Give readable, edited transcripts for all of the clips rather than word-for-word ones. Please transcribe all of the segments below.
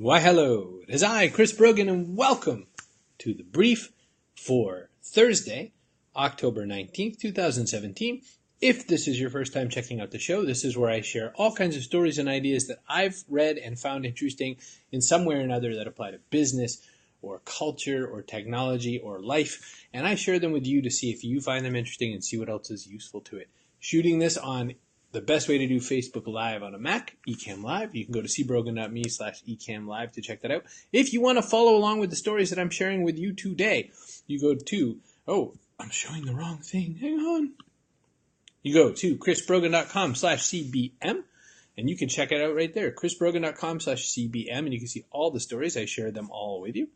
Why, hello. It is I, Chris Brogan, and welcome to the brief for Thursday, October 19th, 2017. If this is your first time checking out the show, this is where I share all kinds of stories and ideas that I've read and found interesting in some way or another that apply to business or culture or technology or life, and I share them with you to see if you find them interesting and see what else is useful to it. Shooting this on the best way to do Facebook Live on a Mac, Ecamm Live. You can go to cbrogan.me/ecamm live to check that out. If you want to follow along with the stories that I'm sharing with you today, you go to, I'm showing the wrong thing. Hang on. You go to chrisbrogan.com/cbm, and you can check it out right there. chrisbrogan.com/cbm, and you can see all the stories. I share them all with you.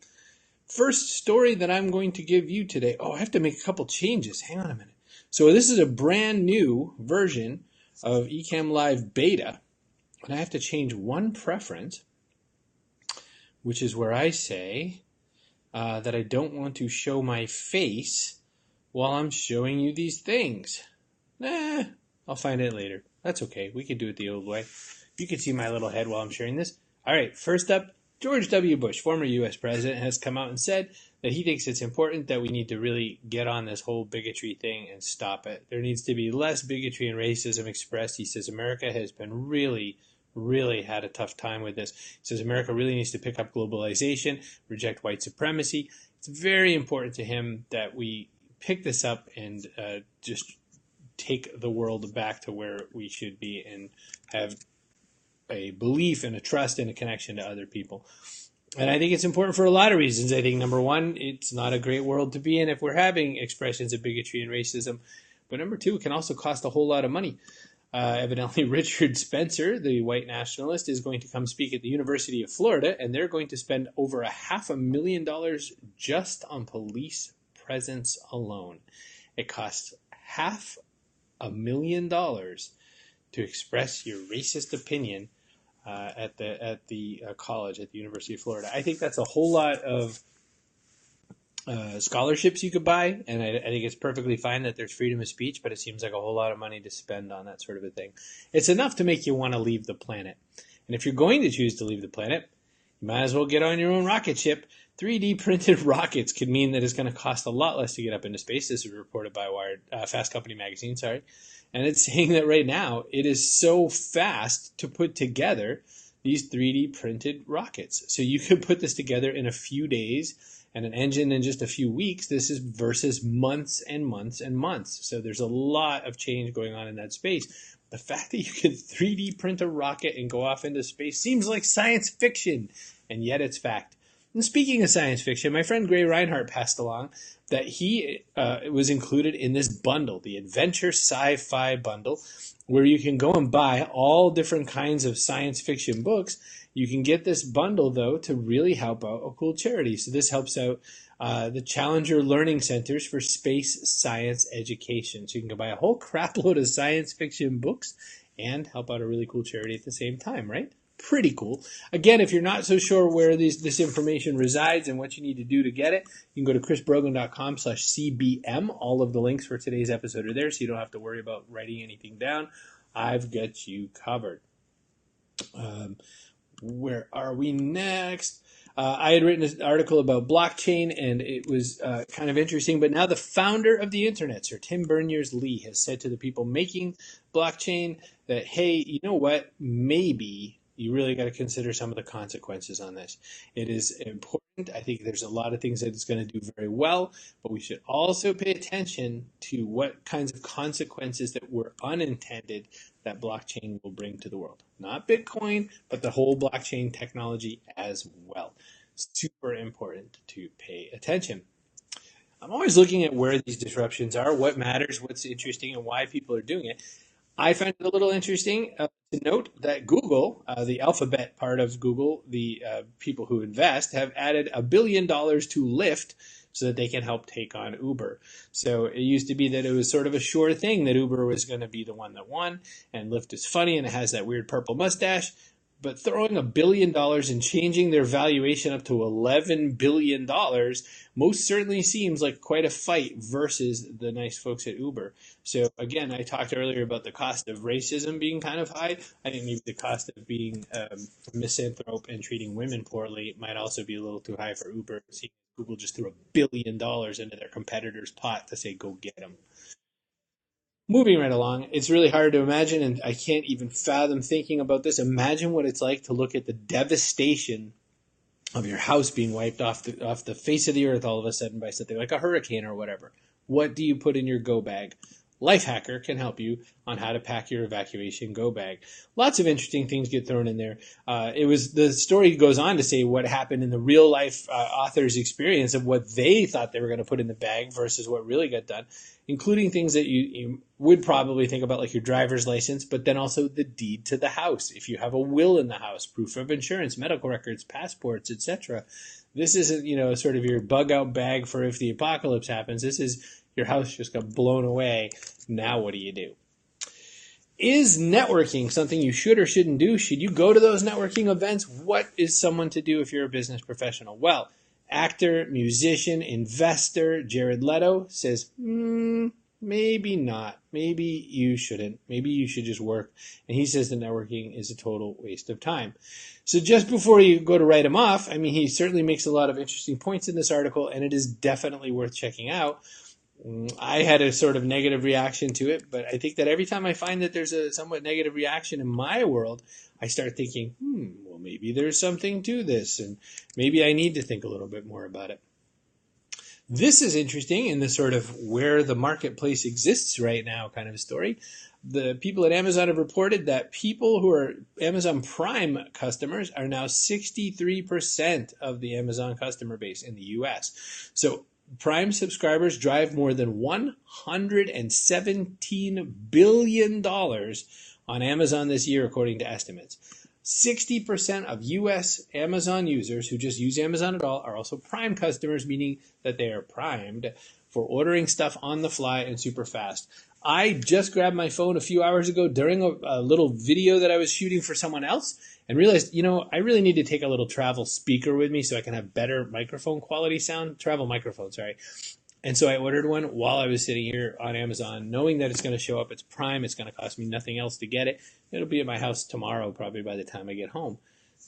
First story that I'm going to give you today. I have to make a couple changes. Hang on a minute. So this is a brand new version of Ecamm Live Beta, and I have to change one preference, which is where I say that I don't want to show my face while I'm showing you these things. I'll find it later. That's okay. We can do it the old way. You can see my little head while I'm sharing this. All right, first up, George W. Bush, former U.S. president, has come out and said that he thinks it's important that we need to really get on this whole bigotry thing and stop it. There needs to be less bigotry and racism expressed. He says America has been really had a tough time with this. He says America really needs to pick up globalization, reject white supremacy. It's very important to him that we pick this up and just take the world back to where we should be and have a belief and a trust and a connection to other people. And I think it's important for a lot of reasons. I think, number one, it's not a great world to be in if we're having expressions of bigotry and racism. But number two, it can also cost a whole lot of money. Evidently, Richard Spencer, the white nationalist, is going to come speak at the University of Florida, and they're going to spend over $500,000 just on police presence alone. It costs $500,000 to express your racist opinion at the college at the University of Florida. I think that's a whole lot of scholarships you could buy, and I think it's perfectly fine that there's freedom of speech, but it seems like a whole lot of money to spend on that sort of a thing. It's enough to make you want to leave the planet. And if you're going to choose to leave the planet, you might as well get on your own rocket ship. 3D printed rockets could mean that it's going to cost a lot less to get up into space. This is reported by Fast Company magazine, And it's saying that right now it is so fast to put together these 3D printed rockets. So you could put this together in a few days and an engine in just a few weeks. This is versus months and months and months. So there's a lot of change going on in that space. The fact that you can 3D print a rocket and go off into space seems like science fiction, and yet it's fact. And speaking of science fiction, my friend Gray Reinhardt passed along that he was included in this bundle, the Adventure Sci-Fi Bundle, where you can go and buy all different kinds of science fiction books. You can get this bundle, though, to really help out a cool charity. So this helps out the Challenger Learning Centers for Space Science Education. So you can go buy a whole crap load of science fiction books and help out a really cool charity at the same time, right? Pretty cool. Again, if you're not so sure where this information resides and what you need to do to get it, you can go to chrisbrogan.com/cbm. All of the links for today's episode are there, so you don't have to worry about writing anything down. I've got you covered. Where are we next? I had written an article about blockchain, and it was kind of interesting. But now the founder of the internet, Sir Tim Berners-Lee, has said to the people making blockchain that, hey, you know what? Maybe you really got to consider some of the consequences on this. It is important. I think there's a lot of things that it's going to do very well, but we should also pay attention to what kinds of consequences that were unintended that blockchain will bring to the world. Not Bitcoin, but the whole blockchain technology as well. Super important to pay attention. I'm always looking at where these disruptions are, what matters, what's interesting, and why people are doing it. I find it a little interesting to note that Google, the Alphabet part of Google, the people who invest, have added $1 billion to Lyft so that they can help take on Uber. So it used to be that it was sort of a sure thing that Uber was going to be the one that won, and Lyft is funny and it has that weird purple mustache. but throwing $1 billion and changing their valuation up to $11 billion most certainly seems like quite a fight versus the nice folks at Uber. So again, I talked earlier about the cost of racism being kind of high. I think maybe the cost of being a misanthrope and treating women poorly might also be a little too high for Uber. Google just threw $1 billion into their competitor's pot to say, go get them. Moving right along, it's really hard to imagine, and I can't even fathom thinking about this. Imagine what it's like to look at the devastation of your house being wiped off the face of the earth all of a sudden by something like a hurricane or whatever. What do you put in your go bag? Lifehacker can help you on how to pack your evacuation go bag. Lots of interesting things get thrown in there. The story goes on to say what happened in the real life author's experience of what they thought they were going to put in the bag versus what really got done, including things that you would probably think about, like your driver's license, but then also the deed to the house. If you have a will in the house, proof of insurance, medical records, passports, etc. This isn't, sort of your bug out bag for if the apocalypse happens. This is your house just got blown away. Now what do you do? Is networking something you should or shouldn't do? Should you go to those networking events? What is someone to do if you're a business professional? Well, actor, musician, investor Jared Leto says, maybe not. Maybe you shouldn't. Maybe you should just work. And he says that networking is a total waste of time. So just before you go to write him off, he certainly makes a lot of interesting points in this article, and it is definitely worth checking out. I had a sort of negative reaction to it, but I think that every time I find that there's a somewhat negative reaction in my world, I start thinking, well, maybe there's something to this, and maybe I need to think a little bit more about it. This is interesting in the sort of where the marketplace exists right now kind of story. The people at Amazon have reported that people who are Amazon Prime customers are now 63% of the Amazon customer base in the US. So Prime subscribers drive more than $117 billion on Amazon this year, according to estimates. 60% of U.S. Amazon users who just use Amazon at all are also Prime customers, meaning that they are primed for ordering stuff on the fly and super fast. I just grabbed my phone a few hours ago during a little video that I was shooting for someone else and realized, I really need to take a little travel speaker with me so I can have better microphone quality sound. Travel microphone, sorry. And so I ordered one while I was sitting here on Amazon, knowing that it's going to show up. It's Prime. It's going to cost me nothing else to get it. It'll be at my house tomorrow, probably by the time I get home.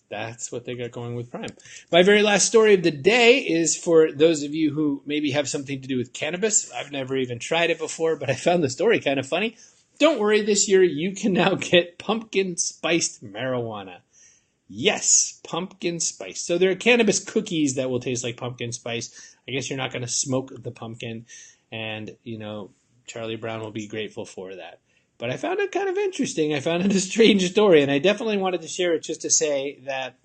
That's what they got going with Prime. My very last story of the day is for those of you who maybe have something to do with cannabis. I've never even tried it before, but I found the story kind of funny. Don't worry, this year you can now get pumpkin spiced marijuana. Yes, pumpkin spice. So there are cannabis cookies that will taste like pumpkin spice. I guess you're not going to smoke the pumpkin, and, Charlie Brown will be grateful for that. But I found it kind of interesting. I found it a strange story, and I definitely wanted to share it just to say that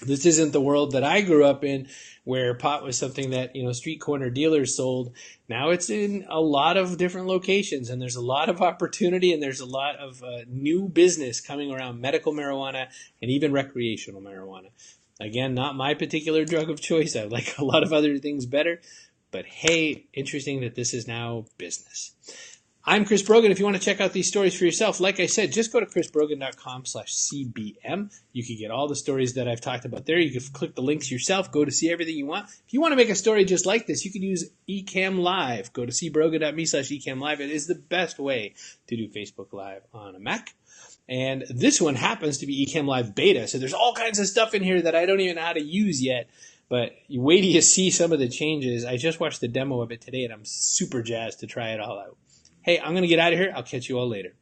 this isn't the world that I grew up in, where pot was something that, street corner dealers sold. Now it's in a lot of different locations, and there's a lot of opportunity, and there's a lot of new business coming around medical marijuana and even recreational marijuana. Again, not my particular drug of choice. I like a lot of other things better. But hey, interesting that this is now business. I'm Chris Brogan. If you want to check out these stories for yourself, like I said, just go to chrisbrogan.com/CBM. You can get all the stories that I've talked about there. You can click the links yourself, go to see everything you want. If you want to make a story just like this, you can use Ecamm Live. Go to cbrogan.me/Ecamm Live. It is the best way to do Facebook Live on a Mac. And this one happens to be Ecamm Live Beta. So there's all kinds of stuff in here that I don't even know how to use yet. But you wait till you see some of the changes. I just watched the demo of it today, and I'm super jazzed to try it all out. Hey, I'm going to get out of here. I'll catch you all later.